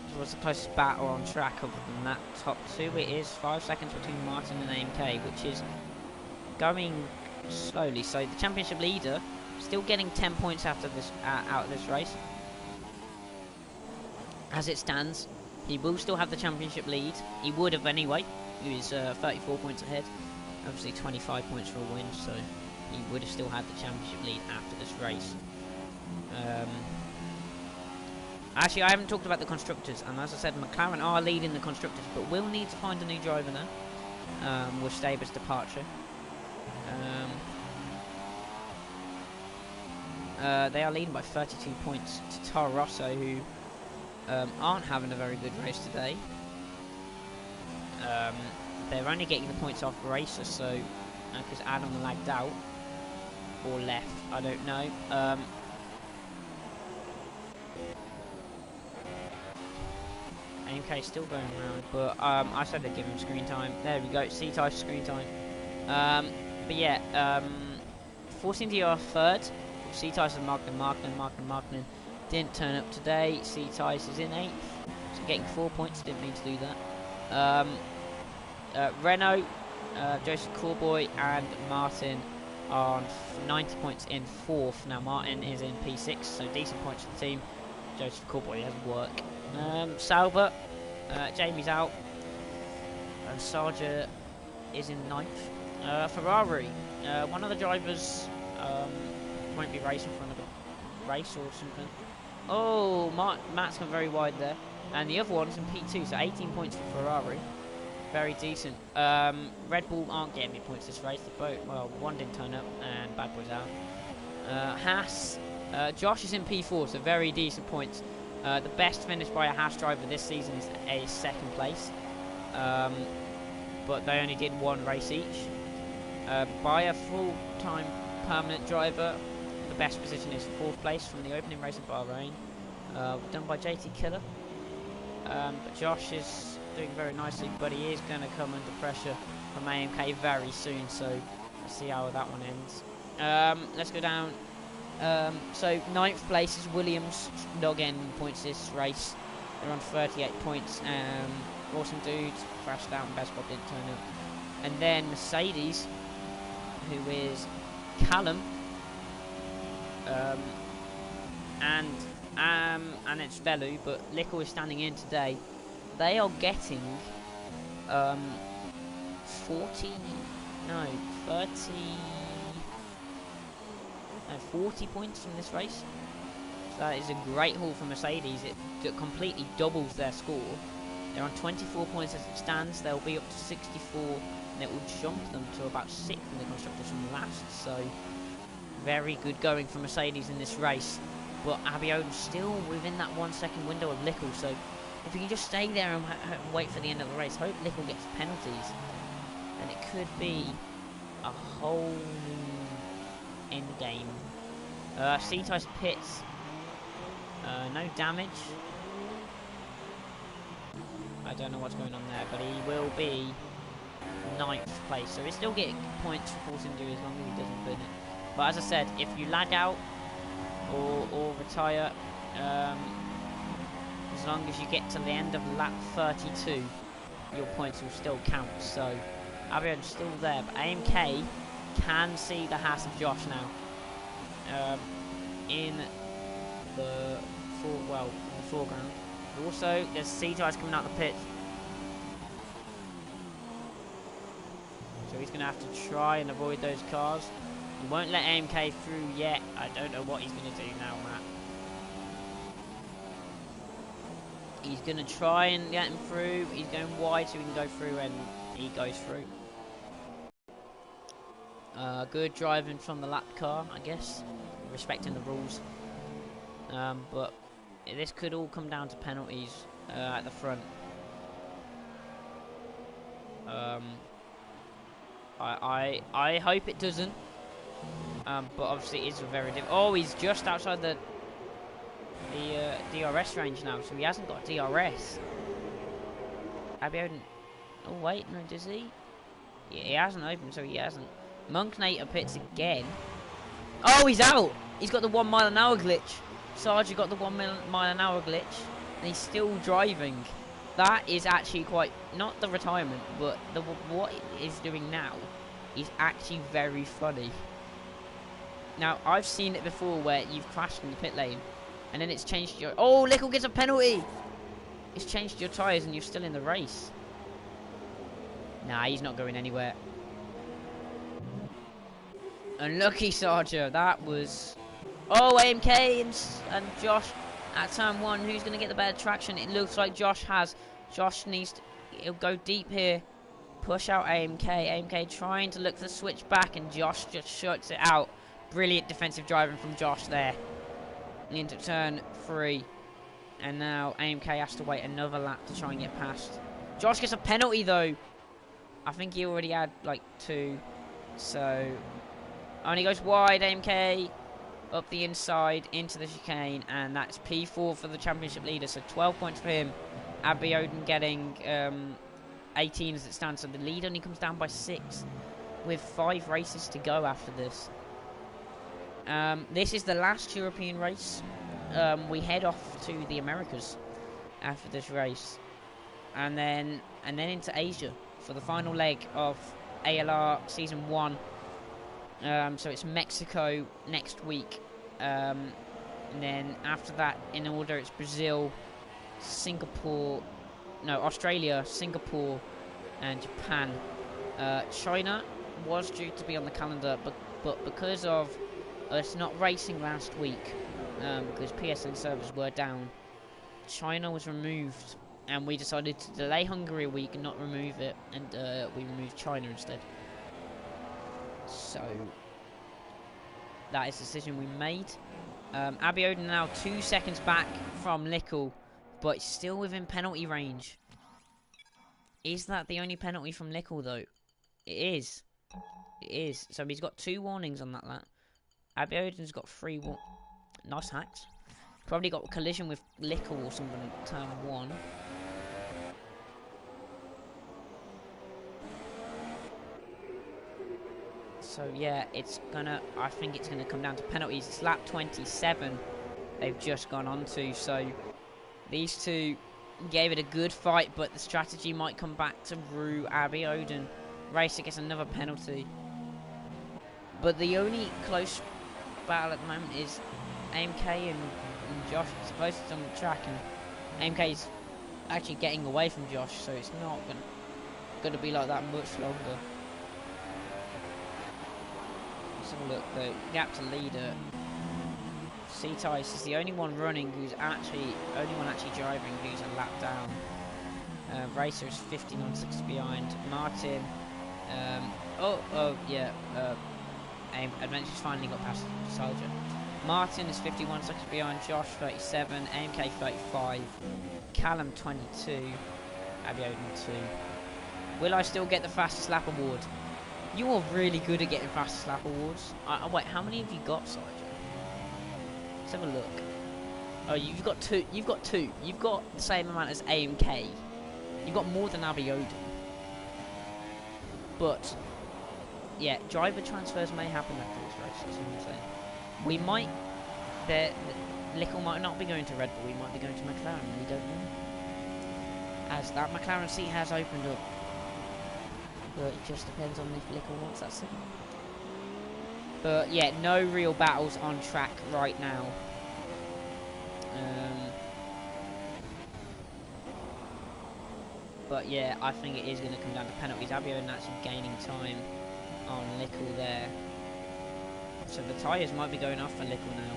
This was the closest battle on track. Other than that, top 2, it is 5 seconds between Martin and AMK, which is going slowly. So the championship leader still getting 10 points after this out of this race. As it stands, he will still have the championship lead. He would have anyway. He was 34 points ahead. Obviously 25 points for a win, so he would have still had the championship lead after this race. Actually, I haven't talked about the constructors, and as I said, McLaren are leading the constructors, but we'll need to find a new driver now with Staber's departure. They are leading by 32 points to Toro Rosso, who aren't having a very good race today. They're only getting the points off Racer, so because Adam lagged out or left, I don't know. AMK still going around, but I said they'd give him screen time. There we go, C-Type screen time. But yeah, Force India are 3rd. C-Type and Markman didn't turn up today. C-Type is in 8th, so getting 4 points. Didn't mean to do that. Renault, Joseph Corboy and Martin are on 90 points in 4th. Now Martin is in P6, so decent points for the team. Joseph Corboy has work. Sauber, Jamie's out, and Sarger is in 9th. Ferrari, one of the drivers won't be racing for another race or something. Oh, Matt's gone very wide there, and the other one's in P2, so 18 points for Ferrari. Very decent. Red Bull aren't getting any points this race. The boat, well, one didn't turn up, and Bad Boy's out. Haas, Josh is in P4, so very decent points. The best finish by a Haas driver this season is a 2nd place, but they only did 1 race each. By a full-time permanent driver, the best position is 4th place from the opening race in Bahrain, done by JT Killer. But Josh is doing very nicely, but he is going to come under pressure from AMK very soon, so let's see how that one ends. Let's go down. So 9th place is Williams, not getting points this race. They're on 38 points. Awesome Dudes crashed out and Best Bob didn't turn up. And then Mercedes, who is Callum, and it's Velu, but Lickle is standing in today. They are getting 40 points from this race. So that is a great haul for Mercedes. It completely doubles their score. They're on 24 points as it stands. They'll be up to 64, and it will jump them to about 6th in the constructors from last. So very good going for Mercedes in this race. But Abiodun's still within that 1 second window of Lickle. So if he can just stay there and wait for the end of the race, hope Lickle gets penalties, then it could be a whole new end game. C-Type pits. No damage. I don't know what's going on there, but he will be 9th place. So he's still getting points for Force India as long as he doesn't burn it. But as I said, if you lag out or retire, as long as you get to the end of lap 32, your points will still count. So Abiodun's still there, but AMK can see the Haas of Josh now in the foreground. Also, there's C-tyres coming out the pit, so he's going to have to try and avoid those cars. He won't let AMK through yet. I don't know what he's going to do now, Matt. He's going to try and get him through. He's going wide so he can go through, and he goes through. Good driving from the lap car, I guess, respecting the rules. But this could all come down to penalties at the front. I hope it doesn't. But obviously it is very difficult. Oh, he's just outside the DRS range now, so he hasn't got DRS. Abiodun. Oh wait, no, does he? Yeah, he hasn't opened, so he hasn't. Monknator pits again. Oh, he's out! He's got the 1 mile an hour glitch. Sarge got the 1 mile an hour glitch, and he's still driving. That is actually quite, not the retirement, but what it is doing now is actually very funny. Now, I've seen it before where you've crashed in the pit lane, and then it's changed your... Oh, Lickle gets a penalty! It's changed your tyres and you're still in the race. Nah, he's not going anywhere. Unlucky, Sarger. That was... Oh, AMK and Josh at turn 1. Who's going to get the better traction? It looks like Josh has. Josh needs to... He'll go deep here. Push out AMK. AMK trying to look for the switch back, and Josh just shuts it out. Brilliant defensive driving from Josh there. Into turn 3. And now AMK has to wait another lap to try and get past. Josh gets a penalty, though. I think he already had, like, 2. So... Only goes wide, AMK. Up the inside, into the chicane. And that's P4 for the championship leader. So 12 points for him. Abiodun getting 18 as it stands. So the lead only comes down by 6. With 5 races to go after this. This is the last European race. We head off to the Americas after this race. And then into Asia for the final leg of ALR Season 1. So it's Mexico next week. And then after that, in order, it's Brazil, Australia, Singapore, and Japan. China was due to be on the calendar, but because of us not racing last week, because PSN servers were down, China was removed, and we decided to delay Hungary a week and not remove it, and we removed China instead. So that is the decision we made. Abiodun now 2 seconds back from Lickle, but still within penalty range. Is that the only penalty from Lickle, though? It is. It is. So he's got 2 warnings on that lap. Abiodun's got 3 nice hacks. Probably got a collision with Lickle or something in turn 1. So yeah, I think it's gonna come down to penalties. It's lap 27 they've just gone on to, so these two gave it a good fight, but the strategy might come back to rue Abiodun. Racer gets another penalty. But the only close battle at the moment is AMK and Josh. It's supposed to be on the track, and AMK's actually getting away from Josh, so it's not gonna be like that much longer. Let's have a look. The gap to leader, C-Tice is the only one running actually driving who's a lap down. Racer is 15.6 behind. Martin, Adventure's finally got past Soldier. Martin is 51 seconds behind. Josh 37, AMK 35, Callum 22, Abiodun 2. Will I still get the fastest lap award? You are really good at getting fastest lap awards. Wait, how many have you got, Sergeant? Let's have a look. Oh, you've got 2. You've got 2. You've got the same amount as AMK. You've got more than Abiodun. But yeah, driver transfers may happen after this race. That's what I'm saying. We might, Lickle might not be going to Red Bull. We might be going to McLaren. We don't know, as that McLaren seat has opened up. But it just depends on if Lickle wants that seat. But yeah, no real battles on track right now. But yeah, I think it is going to come down to penalties. Abiodun actually gaining time on Lickle there. So the tyres might be going off for Lickle now.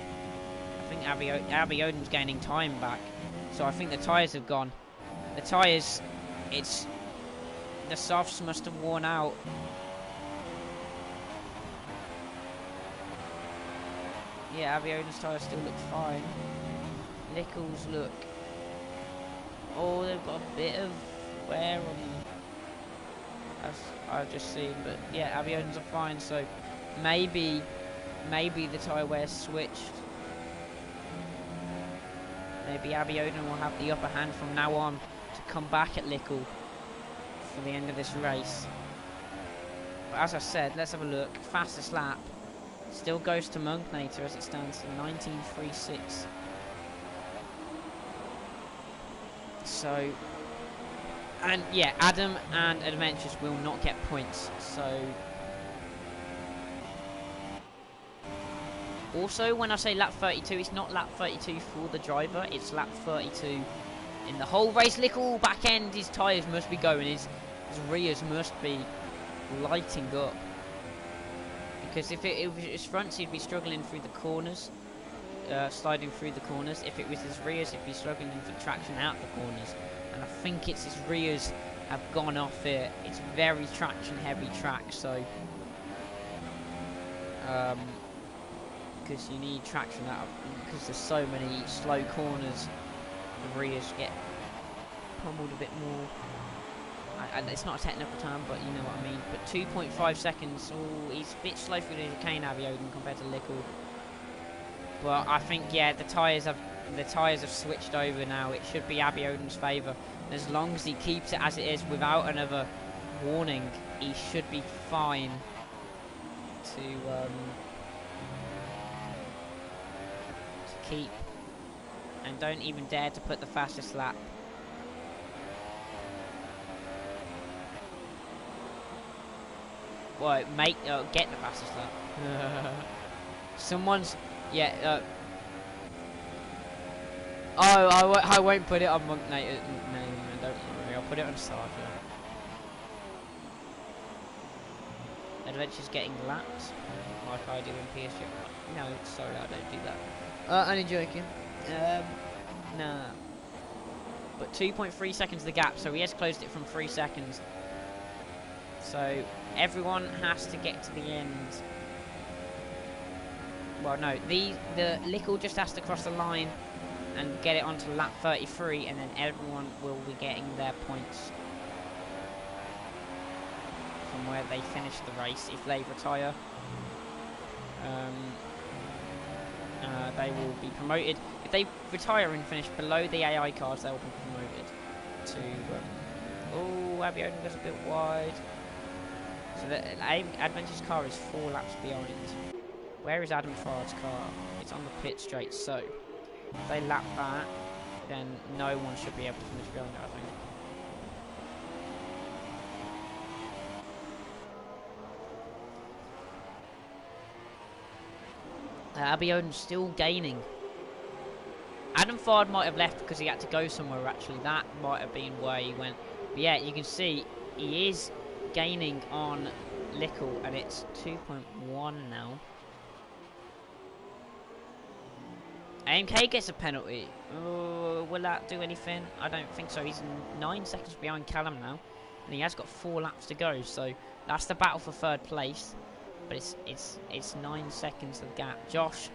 I think Abiodun's gaining time back. So I think the tyres have gone. The tyres, the softs must have worn out. Yeah, Abiodun's tyres still look fine. Lickle's look... Oh, they've got a bit of wear on them, as I've just seen. But yeah, Abiodun's are fine, so maybe the tyre wear's switched. Maybe Abiodun will have the upper hand from now on to come back at Lickle for the end of this race. But as I said, let's have a look. Fastest lap still goes to Munknator as it stands to 19.36. So, and yeah, Adam and Adventures will not get points. So, also when I say lap 32, it's not lap 32 for the driver, it's lap 32 in the whole race. Lickle back end, his tyres must be going, his rears must be lighting up. Because if it was his fronts, he'd be struggling through the corners, sliding through the corners. If it was his rears, he'd be struggling for traction out the corners. And I think it's his rears have gone off here. It's very traction heavy track, so because you need traction out, because there's so many slow corners, the rears get pummeled a bit more. And it's not a technical term, but you know what I mean. But 2.5 seconds. Oh, he's a bit slow through the chicane, Abiodun, compared to Lickle. But I think yeah, the tyres have switched over now. It should be Abiodun's favour. As long as he keeps it as it is without another warning, he should be fine to keep. And don't even dare to put the fastest lap. Well, get the fastest lap. Someone's, yeah. Oh, I won't put it on Munknator. No, don't worry. I'll put it on Sargent. Adventure's getting lapped, like I do in PSG. No, sorry, I don't do that. Only joking. Nah. But 2.3 seconds the gap, so he has closed it from 3 seconds. So everyone has to get to the end. Well, no, the Lickle just has to cross the line and get it onto lap 33, and then everyone will be getting their points from where they finish the race. If they retire, they will be promoted. If they retire and finish below the AI cars, they will be promoted to. Oh, Abiodun goes a bit wide. So the Adventure's car is 4 laps behind. Where is Adam Fard's car? It's on the pit straight, so if they lap that, then no one should be able to finish behind it, I think. Abiodun's still gaining. Adam Fard might have left because he had to go somewhere, actually. That might have been where he went. But yeah, you can see he is gaining on Lickle, and it's 2.1 now. AMK gets a penalty. Will that do anything? I don't think so. He's 9 seconds behind Callum now, and he has got 4 laps to go. So that's the battle for 3rd place. But it's 9 seconds of gap. Josh,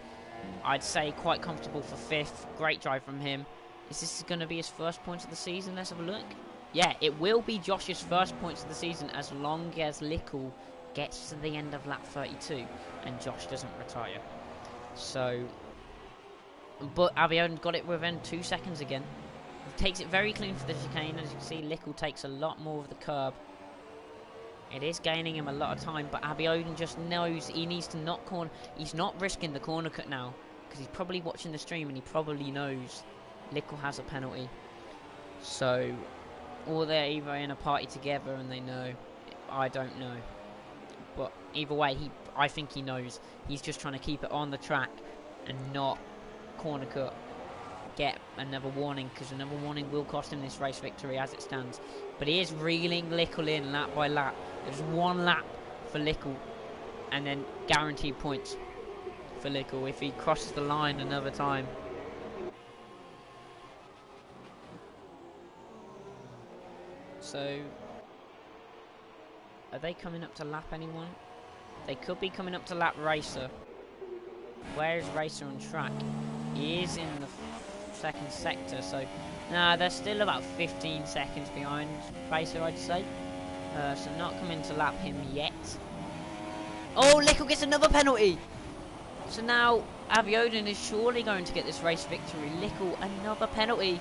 I'd say quite comfortable for 5th. Great drive from him. Is this going to be his first points of the season? Let's have a look. Yeah, it will be Josh's first points of the season as long as Lickle gets to the end of lap 32 and Josh doesn't retire. So, but Abiodun got it within 2 seconds again. He takes it very clean for the chicane. As you can see, Lickle takes a lot more of the curb. It is gaining him a lot of time, but Abiodun just knows he needs to not corner. He's not risking the corner cut now, because he's probably watching the stream and he probably knows Lickle has a penalty. So, or they're either in a party together and they know. I don't know. But either way, I think he knows. He's just trying to keep it on the track and not corner cut. Get another warning, because another warning will cost him this race victory as it stands. But he is reeling Lickle in lap by lap. There's one lap for Lickle, and then guaranteed points for Lickle if he crosses the line another time. So, are they coming up to lap anyone? They could be coming up to lap Racer. Where is Racer on track? He is in the second sector, so nah, they're still about 15 seconds behind Racer, I'd say. So not coming to lap him yet. Oh, Lickle gets another penalty! So now Abiodun is surely going to get this race victory. Lickle, another penalty.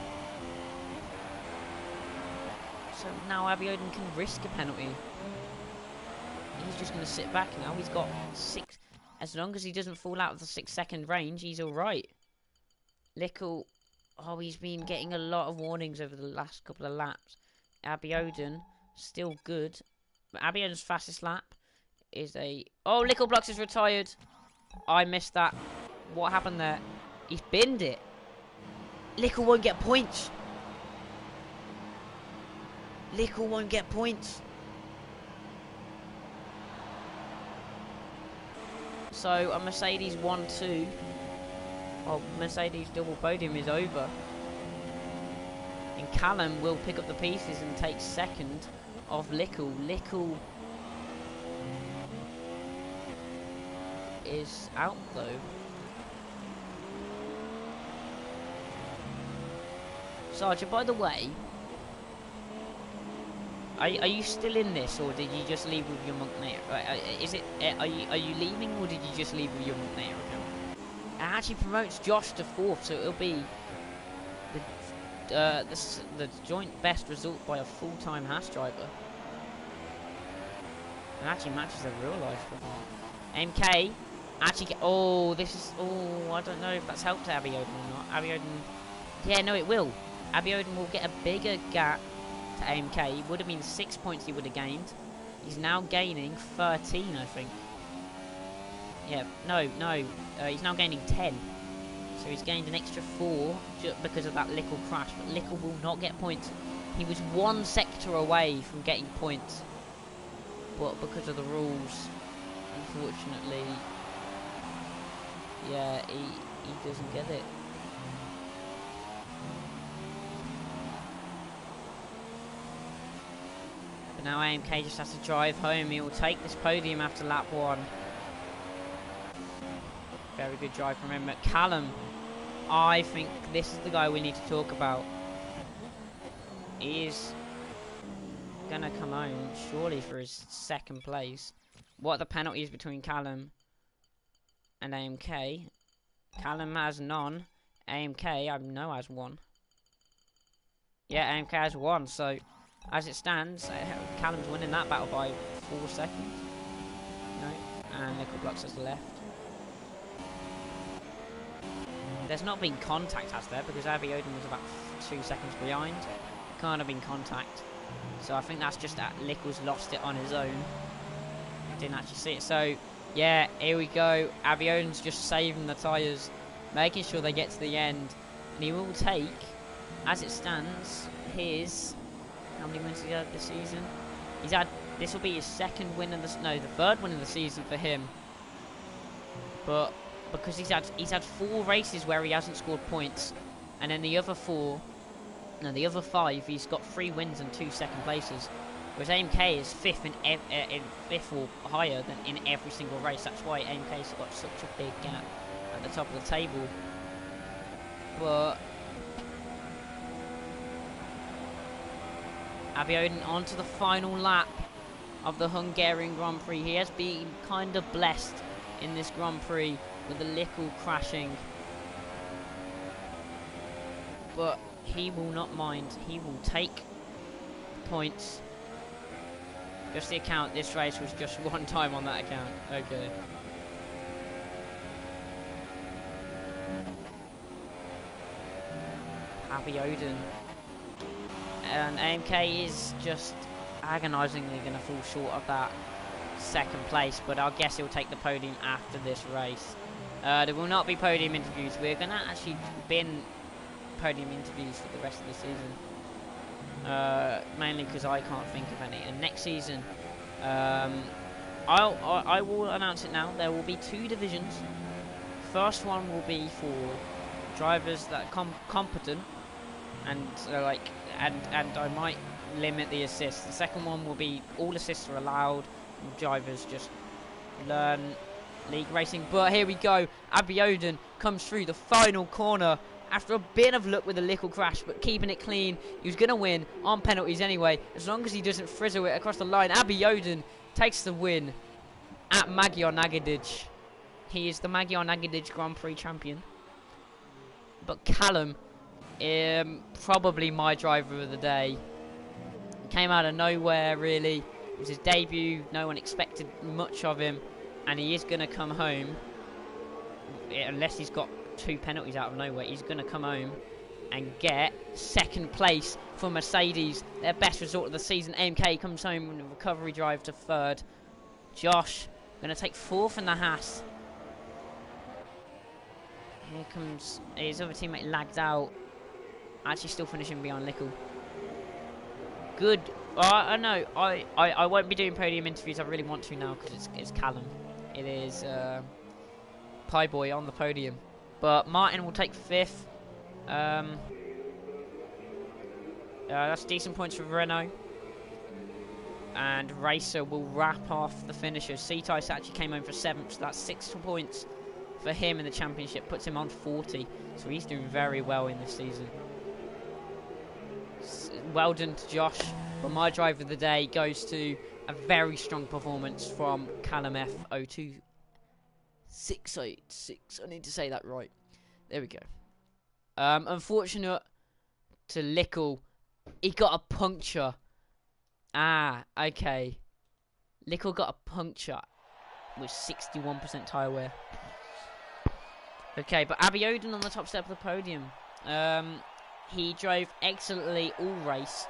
So now Abiodun can risk a penalty. He's just going to sit back now. He's got 6. As long as he doesn't fall out of the 6-second range, he's alright. Lickle, oh, he's been getting a lot of warnings over the last couple of laps. Abiodun, still good. But Abiodun's fastest lap is a... Oh, Lickle Blocks is retired. I missed that. What happened there? He's binned it. Lickle won't get points. Lickle won't get points. So a Mercedes 1-2, or Mercedes double podium is over. And Callum will pick up the pieces and take second of Lickle. Lickle is out though. Sergeant, by the way, are you still in this, or did you just leave with your Montenegro? Are you leaving, or did you just leave with your Montenegro account? It actually promotes Josh to 4th, so it'll be the joint best result by a full-time Haas driver. It actually matches a real life performance. MK actually I don't know if that's helped Abiodun or not. Abiodun, yeah, no, it will. Abiodun will get a bigger gap to AMK. It would have been 6 points he would have gained. He's now gaining 13, I think. Yeah, no, he's now gaining 10. So he's gained an extra 4 just because of that Lickle crash. But Lickle will not get points. He was 1 sector away from getting points. But because of the rules, unfortunately, yeah, he doesn't get it. But now AMK just has to drive home. He will take this podium after lap 1. Very good drive from him. But Callum, I think this is the guy we need to talk about. He is going to come home, surely, for his 2nd place. What are the penalties between Callum and AMK? Callum has none. AMK, I know, has 1. Yeah, AMK has 1. So, as it stands, Callum's winning that battle by 4 seconds. No, and Lickle Blocks has left. There's not been contact, has there? Because Abiodun was about 2 seconds behind. Can't have been contact. So I think that's just that Lickle's lost it on his own. Didn't actually see it. So, yeah, here we go. Abiodun's just saving the tyres, making sure they get to the end. And he will take, as it stands, his... How many wins has he had this season? He's had... This will be his 2nd win of the... No, the 3rd win of the season for him. But... because he's had 4 races where he hasn't scored points, and then the other 5 he's got 3 wins and 2 second places, whereas AMK is 5th in 5th or higher than in every single race. That's why AMK's got such a big gap at the top of the table. But Abiodun on to the final lap of the Hungarian Grand Prix. He has been kind of blessed in this Grand Prix with the Lickle crashing, but he will not mind. He will take points, Just the account, this race was just one time on that account. Okay. Abby Odin. And AMK is just agonisingly going to fall short of that second place, but I guess he'll take the podium after this race. There will not be podium interviews. We're going to actually bin podium interviews for the rest of the season. Mainly because I can't think of any. And next season, I will announce it now. There will be 2 divisions. First one will be for drivers that are competent, and and I might limit the assists. The second one will be all assists are allowed. Drivers just learn league racing. But here we go. Abby Odin comes through the final corner after a bit of luck with a little crash, but keeping it clean. He was going to win on penalties anyway, as long as he doesn't frizzle it across the line. Abby Odin takes the win at Magyar Nagadic. He is the Magyar Nagadic Grand Prix champion. But Callum, probably my driver of the day. Came out of nowhere, really. It was his debut. No one expected much of him, and he is going to come home, unless he's got 2 penalties out of nowhere. He's going to come home and get second place for Mercedes, their best result of the season. AMK comes home with a recovery drive to 3rd. Josh going to take 4th in the Haas. Here comes his other teammate, lagged out. Actually still finishing behind Lickle. Good. I know. I won't be doing podium interviews. I really want to now because it's Callum. It is Pie Boy on the podium. But Martin will take 5th. That's decent points for Renault. And Racer will wrap off the finishers. C-Tice actually came home for 7th, so that's 6 points for him in the championship. Puts him on 40. So he's doing very well in this season. Well done to Josh. But my driver of the day goes to a very strong performance from Callum F02. 686. I need to say that right. There we go. Unfortunate to Lickle. He got a puncture. Ah, okay. Lickle got a puncture with 61% tyre wear. Okay, but Abby Odin on the top step of the podium. He drove excellently all race.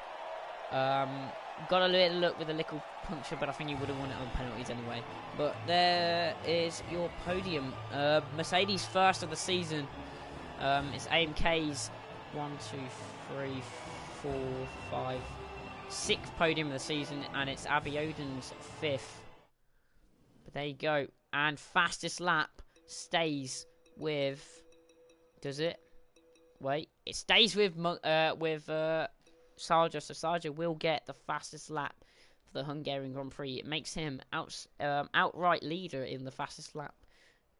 Got a little look with a Lickle puncture, but I think he would have won it on penalties anyway. But there is your podium. Mercedes first of the season. It's AMK's 1, 2, 3, 4, 5, 6th podium of the season, and it's Abby Odin's 5th. But there you go. And fastest lap stays with. Does it? Wait, it stays with Sarja. So Sarja will get the fastest lap for the Hungarian Grand Prix. It makes him outright leader in the fastest lap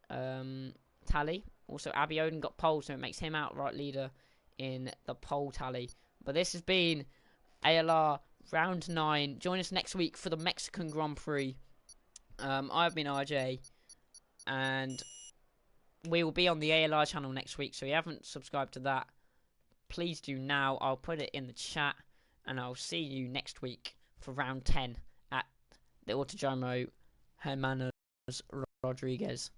tally. Also, Abby Odin got pole, so it makes him outright leader in the pole tally. But this has been ALR Round 9. Join us next week for the Mexican Grand Prix. I've been RJ, and we will be on the ALR channel next week, so if you haven't subscribed to that, please do now. I'll put it in the chat, and I'll see you next week for round 10 at the Autodromo Hermanos Rodriguez.